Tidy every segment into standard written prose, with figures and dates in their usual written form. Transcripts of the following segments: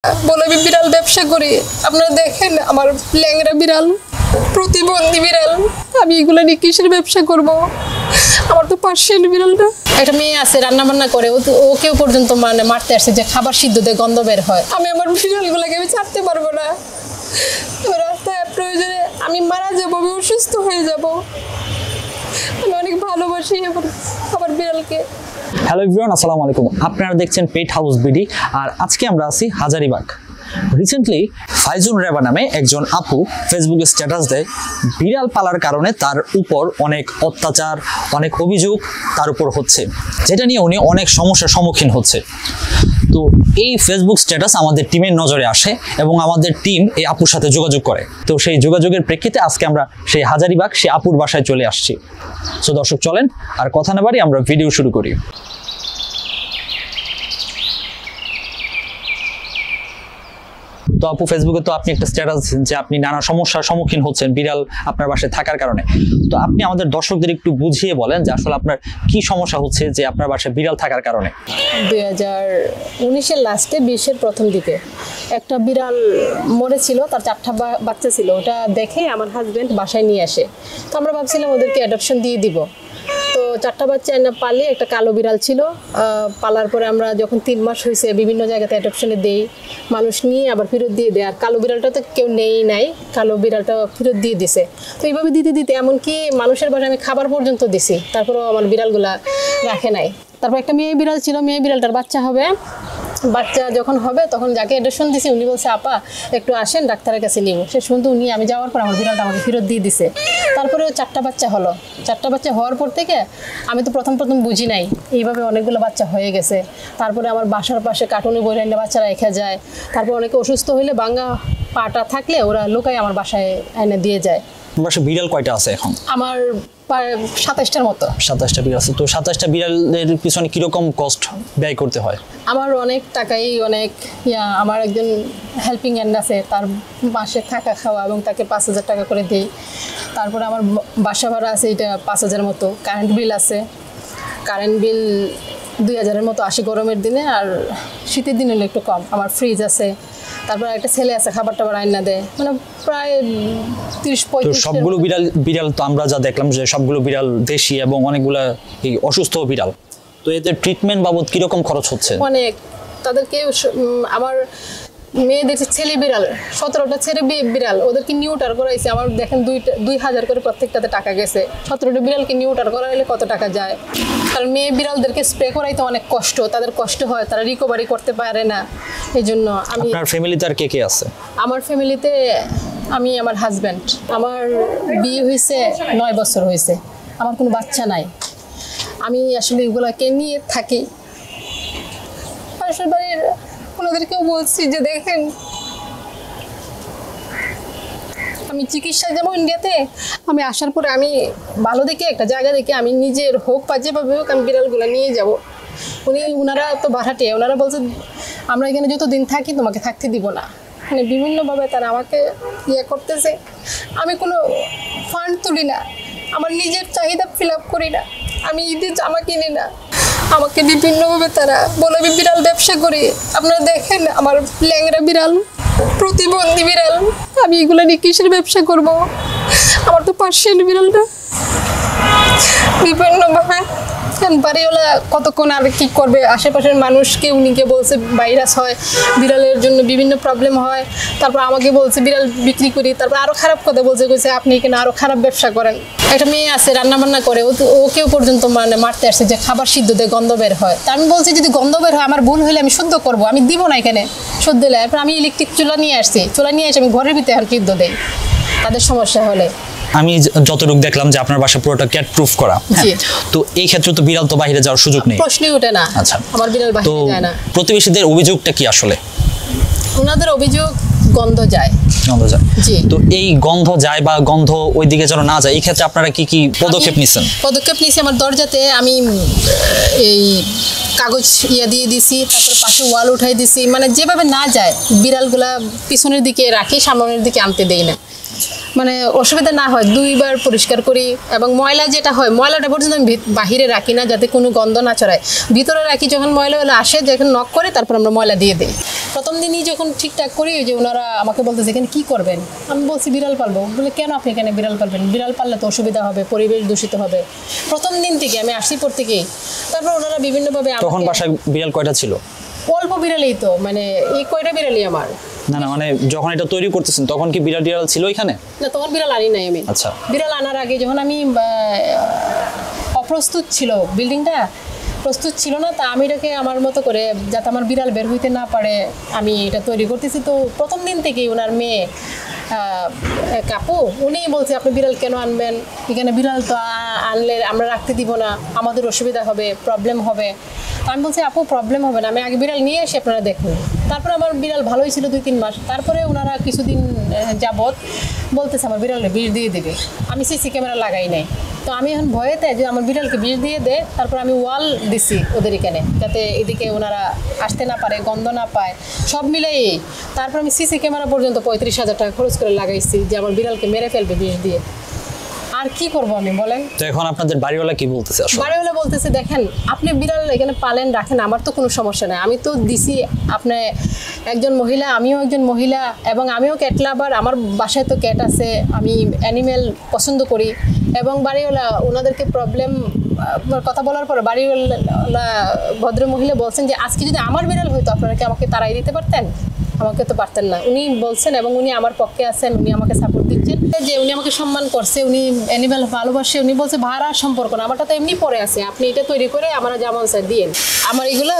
বলে আমি বিড়াল ব্যবসা করি। আপনারা দেখেন আমার ল্যাংড়া বিড়াল, প্রতিবন্ধী বিড়াল, আমি এগুলো নিয়ে কিসের ব্যবসা করব? আমার তো পার্সিয়ান বিড়ালটা। একটা মেয়ে আছে রান্না বান্না করে, ওকেও পর্যন্ত মানে মারতে আসছে যে খাবার সিদ্ধ দিয়ে গন্ধ বের হয়। আমি আমার বিড়ালগুলোকে আমি ছাড়তে পারবো না। রাস্তায় প্রয়োজনে আমি মারা যাবো, আমি অসুস্থ হয়ে যাব। আমি অনেক ভালোবাসি আমার বিড়ালকে। হ্যালো এভরিওয়ান, আসসালামু আলাইকুম। আপনারা দেখছেন পেট হাউস বিডি, আর আজকে আমরা আছি হাজারীবাগ। রিসেন্টলি ফাইজুন রেবা নামে একজন আপু ফেসবুকে স্ট্যাটাস দেয় বিড়াল পালার কারণে তার উপর অনেক অত্যাচার, অনেক অভিযোগ তার উপর হচ্ছে, যেটা নিয়ে উনি অনেক সমস্যার সম্মুখীন হচ্ছে। তো এই ফেসবুক স্ট্যাটাস আমাদের টিমের নজরে আসে এবং আমাদের টিম এই আপুর সাথে যোগাযোগ করে। তো সেই যোগাযোগের প্রেক্ষিতে আজকে আমরা সেই হাজারীবাগ সেই আপুর বাসায় চলে আসছি। সো দর্শক চলেন আর কথা না বাড়ি আমরা ভিডিও শুরু করি। তো আপু, ফেসবুকে তো আপনি একটা স্ট্যাটাস যে আপনি নানা সমস্যার সম্মুখীন হচ্ছেন বিড়াল আপনার বাসায় থাকার কারণে। তো আপনি আমাদের দর্শকদের একটু বুঝিয়ে বলেন যে আসলে আপনার কি সমস্যা হচ্ছে যে আপনার বাসায় বিড়াল থাকার কারণে। 2019-এর লাস্টে 20-এর প্রথম দিকে একটা বিড়াল মরেছিল, তার 4টা বাচ্চা ছিল। ওটা দেখে আমার হাজব্যান্ড বাসায় নিয়ে আসে। তো আমরা ভাবছিলাম ওদেরকে অ্যাডপশন দিয়ে দিব। তো 4টা বাচ্চা এনে পালি। একটা কালো বিড়াল ছিল। পালার পরে আমরা যখন 3 মাস হয়েছে বিভিন্ন জায়গাতে অ্যাডপশনে দেই, মানুষ নিয়ে আবার ফেরত দিয়ে দেয়। আর কালো বিড়ালটা তো কেউ নাই, কালো বিড়ালটা ফেরত দিয়ে দিছে। তো এইভাবে দিতে দিতে এমনকি মানুষের বাসায় আমি খাবার পর্যন্ত দিছি, তারপরেও আমার বিড়ালগুলা রাখে নাই। তারপর একটা মেয়ে বিড়াল ছিল, মেয়ে বিড়ালটার বাচ্চা হবে। বাচ্চা যখন হবে তখন যাকে অ্যাডপশন দিছি উনি বলছে আপা একটু আসেন ডাক্তারের কাছে নিব। সে শুনতে উনি আমি যাওয়ার পর আমার বিড়ালটা আমাকে ফেরত দিয়ে দিছে। তারপরেও 4টা বাচ্চা হলো। 4টা বাচ্চা হওয়ার পর থেকে আমি তো প্রথম বুঝি নাই এইভাবে অনেকগুলো বাচ্চা হয়ে গেছে। তারপরে আমার বাসার পাশে কার্টুনে বই রান্না বাচ্চারা রেখে যায়। তারপর অনেকে অসুস্থ হইলে ভাঙা পাটা থাকলে ওরা লোকাই আমার বাসায় এনে দিয়ে যায়। বাসায় বিড়াল কয়টা আছে এখন? আমার 27টার মতো। 27টা বিড়াল আছে। তো 27টা বিড়ালের পিছনে কিরকম কস্ট ব্যয় করতে হয়? আমার অনেক টাকাই অনেক আমার একজন হেল্পিং হ্যান্ড আছে, তার মাসে থাকা খাওয়া এবং তাকে 5,000 টাকা করে দিই। তারপরে আমার বাসা ভাড়া আছে, এটা 5,000 মতো। কারেন্ট বিল আছে, কারেন্ট বিল 2,000-এর মতো আসে গরমের দিনে, আর শীতের দিনে হলে একটু কম। আমার ফ্রিজ আছে। তারপর একটা ছেলে আছে খাবার টাবার আইনা দেয়, মানে প্রায় 30-35। সবগুলো বিড়াল তো আমরা যা দেখলাম যে সবগুলো বিড়াল দেশি এবং অনেকগুলা এই অসুস্থ বিড়াল। তো এদের ট্রিটমেন্ট বাবদ কিরকম খরচ হচ্ছে? অনেক। তাদেরকে আমার মেয়েদের ছেলে বিড়াল 17টা ছেলে বিড়াল, ওদেরকে নিউটার করাইছে। আমার দেখেন 2,000 করে প্রত্যেকটাতে টাকা গেছে। 17টা বিড়ালকে নিউটার করাইলে কত টাকা যায়? কারণ মেয়ে বিড়ালদেরকে স্প্রে করাইতে অনেক কষ্ট, তাদের কষ্ট হয়, তারা রিকভারি করতে পারে না। এই জন্য আমি। আপনার ফ্যামিলিতে আর কে কে আছে? আমার ফ্যামিলিতে আমি, আমার হাজব্যান্ড। আমার বিয়ে হয়েছে 9 বছর হয়েছে, আমার কোনো বাচ্চা নাই। আমি আসলে এগুলাকে নিয়ে থাকি। পাশের বাড়ির ওনাদেরকেও বলছি যে দেখেন আমি চিকিৎসা যেমন ইন্ডিয়াতে আমি আসার পরে আমি ভালো দেখে একটা জায়গা দেখে আমি নিজের হোক বা যেভাবে হোক আমি বিড়ালগুলো নিয়ে যাব। ওনারা তো ভাড়াটিয়া, ওনারা বলছে আমরা এখানে যতদিন থাকি তোমাকে থাকতে দিব না। মানে বিভিন্নভাবে তারা আমাকে করতেছে। আমি কোনো ফান্ড তুলি না, আমার নিজের চাহিদা ফিল আপ করি না, আমি ঈদের জামা কিনি না। আমাকে বিভিন্নভাবে তারা বলে আমি বিড়াল ব্যবসা করি। আপনারা দেখেন আমার ল্যাংড়া বিড়াল, প্রতিবন্ধী বিড়াল, আমি এগুলো নিয়ে কিসের ব্যবসা করব? আমার তো পার্সিয়ান বিড়ালটা। বিভিন্নভাবে বাড়িওয়ালা কতক্ষণ আর কি করবে, আশেপাশের মানুষকে উনিকে বলছে ভাইরাস হয়, বিড়ালের জন্য বিভিন্ন প্রবলেম হয়। তারপর আমাকে বলছে বিড়াল বিক্রি করি। তারপর আরও খারাপ কথা বলছে আপনি এখানে আরও খারাপ ব্যবসা করেন। একটা মেয়ে আছে রান্না বান্না করে, ওকেও পর্যন্ত মানে মারতে আসছে যে খাবার সিদ্ধ দিয়ে গন্ধ বের হয়। তা আমি বলছি যদি গন্ধ বের হয় আমার ভুল হলে আমি শুদ্ধ করবো, আমি দিব না এখানে শুদ্ধ দিলে। এরপর আমি ইলেকট্রিক চুলা নিয়ে আসছি, চুলা নিয়ে এসে আমি ঘরের ভিতরে এখন সিদ্ধ দেই তাদের সমস্যা হলে। আমি যতটুকু দেখলাম যে আপনার বাসা পুরোটা ক্যাট প্রুফ করা। তো এই ক্ষেত্রে তো বিড়াল তো বাইরে যাওয়ার সুযোগ নেই, প্রশ্নই ওঠে না। আচ্ছা, আমার বিড়াল বাইরে যায় না। প্রতিবেশীদের অভিযোগটা কি আসলে? ওনাদের অভিযোগ গন্ধ যায়। তো এই গন্ধ যায় বা গন্ধ ওইদিকে যেন না যায়, এই ক্ষেত্রে আপনারা কি কি পদক্ষেপ নিচ্ছেন? পদক্ষেপ নিচ্ছি, আমার দরজাতে আমি এই কাগজ দিয়ে দিছি, তারপর পাশে ওয়াল উঠাই দিছি, মানে যেভাবে না যায় বিড়ালগুলা পিছনের দিকে রাখি, সামনের দিকে আনতে দেই না, মানে অসুবিধা না হয়। 2বার পরিষ্কার করি। এবং ময়লা যেটা হয় ময়লাটা পর্যন্ত আমি বাহিরে রাখি না, যাতে কোনো গন্ধ না ছড়ায়, ভিতরে রাখি। যখন ময়লাগুলো আসে যখন নক করে তারপর আমরা ময়লা দিয়ে দিই। প্রথম দিনই যখন ঠিকঠাক করি যে ওনারা আমাকে বলতেছে এখানে কী করবেন, আমি বলছি বিড়াল পালবো। বলে কেন আপনি এখানে বিড়াল পালবেন, বিড়াল পাললে তো অসুবিধা হবে, পরিবেশ দূষিত হবে। প্রথম দিন থেকে আমি আসি পর থেকেই। তারপর ওনারা বিভিন্নভাবে তখন বাসায় বিড়াল কয়টা ছিল? অল্প বিড়ালই তো, মানে এই কয়টা বিড়ালই আমার। না মানে যখন এটা তৈরি করতেছেন তখন কি বিড়াল টিড়াল ছিল এখানে? না, তখন বিড়াল আনি নাই আমি। আচ্ছা। বিড়াল আনার আগে যখন আমি অপ্রস্তুত ছিল, বিল্ডিংটা প্রস্তুত ছিল না, তা আমি এটাকে আমার মতো করে যাতে আমার বিড়াল বের হইতে না পারে আমি এটা তৈরি করতেছি। তো প্রথম দিন থেকেই ওনার মেয়ে কাপু উনি বলছে আপনি বিড়াল কেন আনবেন, এখানে বিড়াল তো আনলে আমরা রাখতে দিব না, আমাদের অসুবিধা হবে, প্রবলেম হবে। আমি বলছি আপু প্রবলেম হবে না, আমি আগে বিড়াল নিয়ে এসে আপনারা দেখুন। তারপরে আমার বিড়াল ভালোই ছিল 2-3 মাস। তারপরে ওনারা কিছুদিন যাবৎ বলতেছে আমার বিড়ালে বিষ দিয়ে দেবে। আমি সিসি ক্যামেরা লাগাই নাই, তো আমি এখন ভয়েতে যে আমার বিড়ালকে বিষ দিয়ে দেয়। তারপর আমি ওয়াল দিছি ওদের এখানে, যাতে এদিকে ওনারা আসতে না পারে, গন্ধ না পায়, সব মিলাই। তারপর আমি সিসি ক্যামেরা পর্যন্ত 35,000 টাকা খরচ করে লাগাইছি যে আমার বিড়ালকে মেরে ফেলবে বিষ দিয়ে। আর কি করব আমি বলেন? তো এখন আপনাদের বাড়িওয়ালা কি বলতেছে? আসলে বাড়িওয়ালা বলতেছে দেখেন আপনি বিড়াল এখানে পালেন রাখেন, আমার তো কোনো সমস্যা নাই, আমি তো দিছি। আপনি একজন মহিলা, আমিও একজন মহিলা, এবং আমিও ক্যাট লাভার, আমার বাসায় তো ক্যাট আছে, আমি অ্যানিমেল পছন্দ করি। এবং বাড়িওয়ালা ওনাদেরকে প্রবলেম কথা বলার পরে বাড়িওয়ালা ভদ্র মহিলা বলছেন যে আজকে যদি আমার বিড়াল হইতো আপনারা কি আমাকে তাড়াই দিতে পারতেন? আমাকে তো পারতেন না। উনি বলছেন এবং উনি আমার পক্ষে আছেন, উনি আমাকে সাপোর্ট দিচ্ছেন, যে উনি আমাকে সম্মান করছে, উনি অ্যানিমেল ভালোবাসে। উনি বলছে ভাড়ার সম্পর্ক না, আমারটা তো এমনি পড়ে আছে, আপনি এটা তৈরি করে আমার যেমন স্যার দিয়েন, আমার এগুলো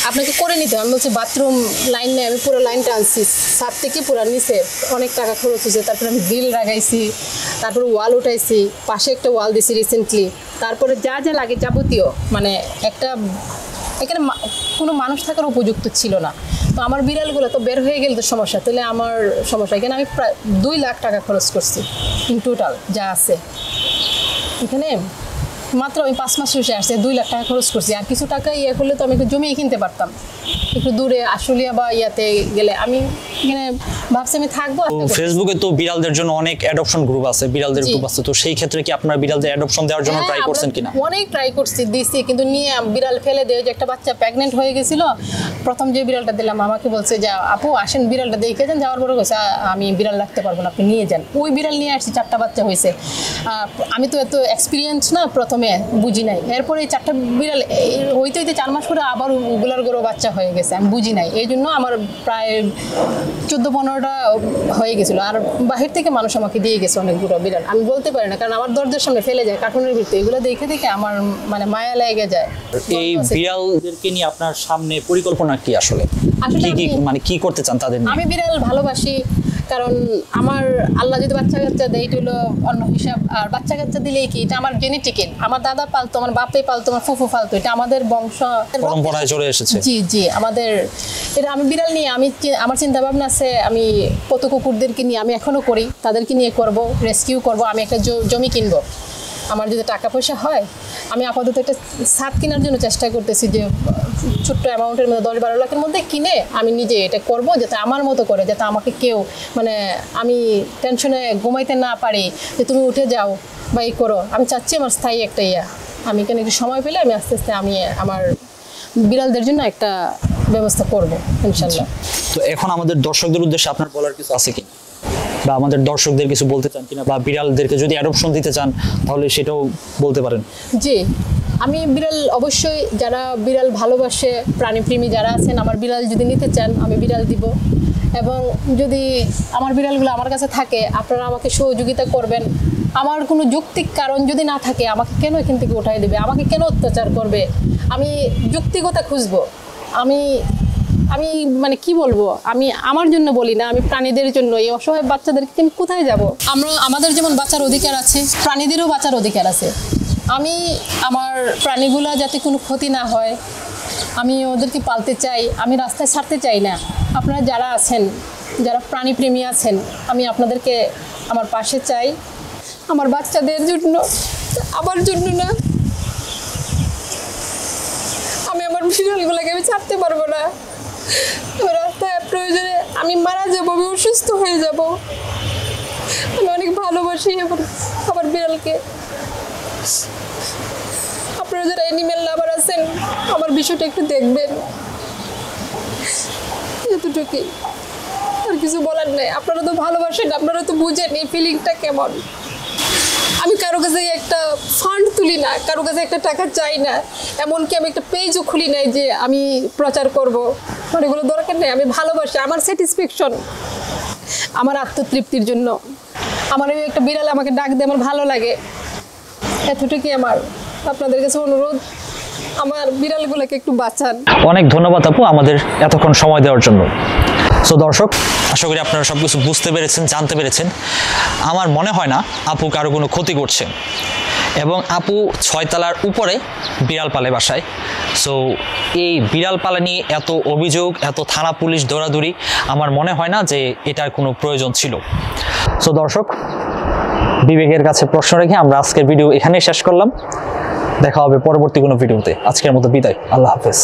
আপনাকে করে নিতে। আমি বলছি বাথরুম লাইন নেই, আমি পুরো লাইনটা আনছি ছাদ থেকে পুরো নিচে, অনেক টাকা খরচ হয়েছে। তারপরে আমি গ্রিল লাগাইছি, তারপরে ওয়াল উঠাইছি, পাশে একটা ওয়াল দিছি রিসেন্টলি। তারপরে যা যা লাগে যাবতীয়, মানে একটা এখানে কোনো মানুষ থাকার উপযুক্ত ছিল না। তো আমার বিড়ালগুলো তো বের হয়ে গেলে তো সমস্যা, তাহলে আমার সমস্যা। এখানে আমি প্রায় 2 লাখ টাকা খরচ করছি ইন টোটাল যা আছে এখানে। মাত্র আমি 5 মাস শেষে আসছে 2 লাখ টাকা খরচ করছি। আর কিছু টাকা ইয়ে করলে তো আমি একটু জমি কিনতে পারতাম, একটু দূরে আশুলিয়া বা ইয়াতে গেলে। আমি এখানে ভাবছি আমি থাকবো। ফেসবুকে তো বিড়ালদের জন্য অনেক অ্যাডপশন গ্রুপ আছে, বিড়ালদের গ্রুপ আছে, তো সেই ক্ষেত্রে কি আপনারা বিড়ালদের অ্যাডপশন দেওয়ার জন্য ট্রাই করছেন কিনা? অনেক ট্রাই করছি, দিছি, কিন্তু নিয়ে বিড়াল ফেলে দেয়। যে একটা বাচ্চা প্রেগনেন্ট হয়ে গেছিল, প্রথম যে বিড়ালটা দিলাম আমাকে বলছে যে আপু আসেন বিড়ালটা দেখে যান। যাওয়ার পরে বলছে আমি বিড়াল রাখতে পারবো না, আপনি নিয়ে যান। ওই বিড়াল নিয়ে আসছি, 4টা বাচ্চা হয়েছে। আমি তো এত এক্সপিরিয়েন্স না, প্রথমে বুঝি নাই। এরপরে এই 4টা বিড়াল হইতে হইতে 4 মাস পরে আবার ওগুলার গরু বাচ্চা হয়ে গেছে, আমি বুঝি নাই। এই জন্য আমার প্রায় 14-15টা হয়ে গেছিলো। আর বাহির থেকে মানুষ আমাকে দিয়ে গেছে অনেকগুলো বিড়াল, আমি বলতে পারি না, কারণ আমার দরজার সামনে ফেলে যায় কার্টুনের ভিতরে। এগুলো দেখে দেখে আমার মানে মায়া লেগে যায়। এই বিড়ালদেরকে নিয়ে আপনার সামনে পরিকল্পনা কি আসলে? কি মানে কি করতে চান তাদের নিয়ে? আমি বিড়াল ভালোবাসি, কারণ আমার আল্লাহ যদি বাচ্চা কাচ্চা দেয় এটা হলো অন্য হিসাব। আর বাচ্চা কাচ্চা দিলেই কি, এটা আমার জেনেটিক্যাল, আমার দাদা পালতো, আমার বাপে পালতো, আমার ফুফু পালতো, এটা আমাদের বংশ পরম্পরায় চলে এসেছে। জি জি, আমাদের এটা। আমি বিড়াল নিয়ে আমার চিন্তা ভাবনা আছে, আমি কত কুকুরদেরকে নিয়ে আমি এখনো করি, তাদেরকে নিয়ে করব, রেস্কিউ করব। আমি একটা জমি কিনবো, আমার যদি টাকা পয়সা হয়। আমি আপাতত একটা ছাদ কেনার জন্য চেষ্টা করতেছি, যে ছোট্ট অ্যামাউন্টের মধ্যে 10-12 লাখের মধ্যে কিনে আমি নিজে এটা করব, যাতে আমার মতো করে, যাতে আমাকে কেউ মানে আমি টেনশনে ঘুমাইতে না পারি যে তুমি উঠে যাও বা এই করো। আমি চাচ্ছি আমার স্থায়ী একটা আমি এখানে একটু সময় পেলে আমি আস্তে আস্তে আমি আমার বিড়ালদের জন্য একটা ব্যবস্থা করব ইনশাল্লাহ। তো এখন আমাদের দর্শকদের উদ্দেশ্যে আপনার বলার কিছু আছে কি, বা আমাদের দর্শকদের কিছু বলতে চান কিনা, বা বিড়ালদেরকে যদি অ্যাডপশন দিতে চান তাহলে সেটাও বলতে পারেন। জি, আমি বিড়াল অবশ্যই, যারা বিড়াল ভালোবাসে, প্রাণীপ্রেমী যারা আছেন, আমার বিড়াল যদি নিতে চান আমি বিড়াল দিব। এবং যদি আমার বিড়ালগুলো আমার কাছে থাকে, আপনারা আমাকে সহযোগিতা করবেন। আমার কোনো যৌক্তিক কারণ যদি না থাকে, আমাকে কেন এখান থেকে উঠাই দেবে, আমাকে কেন অত্যাচার করবে, আমি যৌক্তিকতা খুঁজবো। আমি মানে কি বলবো, আমি আমার জন্য বলি না, আমি প্রাণীদের জন্য। এই অসহায় বাচ্চাদেরকে আমি কোথায় যাব? আমাদের যেমন বাঁচার অধিকার আছে, প্রাণীদেরও বাঁচার অধিকার আছে। আমি আমার প্রাণীগুলো যাতে কোনো ক্ষতি না হয়, আমি ওদেরকে পালতে চাই, আমি রাস্তায় ছাড়তে চাই না। আপনারা যারা আছেন, যারা প্রাণীপ্রেমী আছেন, আমি আপনাদেরকে আমার পাশে চাই, আমার বাচ্চাদের জন্য, আমার জন্য না। আমি আমার বিড়ালগুলোকে আমি ছাড়তে পারবো না। রাস্তায় প্রয়োজনে আমি মারা যাবো, আমি অসুস্থ হয়ে যাব। আমি অনেক ভালোবাসি আমার বিড়ালকে। আপনারা যারা অ্যানিমেল লাভার আছেন, আমার বিষয়টা একটু দেখবেন। এতটুকুই, আর কিছু বলার নেই। আপনারা তো ভালোবাসেন, আপনারা তো বুঝেন এই ফিলিংটা কেমন। আমি কারো কাছে একটা ফান্ড তুলি না, কারো কাছে একটা টাকা চাই না, এমনকি আমি একটা পেজও খুলি নাই যে আমি প্রচার করব, আমার এগুলো দরকার নেই। আমি ভালোবাসি, আমার স্যাটিসফ্যাকশন, আমার আত্মতৃপ্তির জন্য আমার ওই একটা বিড়াল আমাকে ডাক দিয়ে আমার ভালো লাগে, এতটুকুই আমার আপনাদের কাছে অনুরোধ, আমার বিড়ালগুলোকে একটু বাঁচান। অনেক ধন্যবাদ আপু আমাদের এতক্ষণ সময় দেওয়ার জন্য। সো দর্শক, আশা করি আপনারা সব কিছু বুঝতে পেরেছেন, জানতে পেরেছেন। আমার মনে হয় না আপু কারো কোনো ক্ষতি করছে, এবং আপু 6 তলার উপরে বিড়াল পালে বাসায়। সো এই বিড়াল পালা নিয়ে এত অভিযোগ, এত থানা পুলিশ দৌড়াদৌড়ি, আমার মনে হয় না যে এটার কোনো প্রয়োজন ছিল। সো দর্শক, বিবেকের কাছে প্রশ্ন রেখে আমরা আজকের ভিডিও এখানেই শেষ করলাম। দেখা হবে পরবর্তী কোনো ভিডিওতে। আজকের মতো বিদায়, আল্লাহ হাফেজ।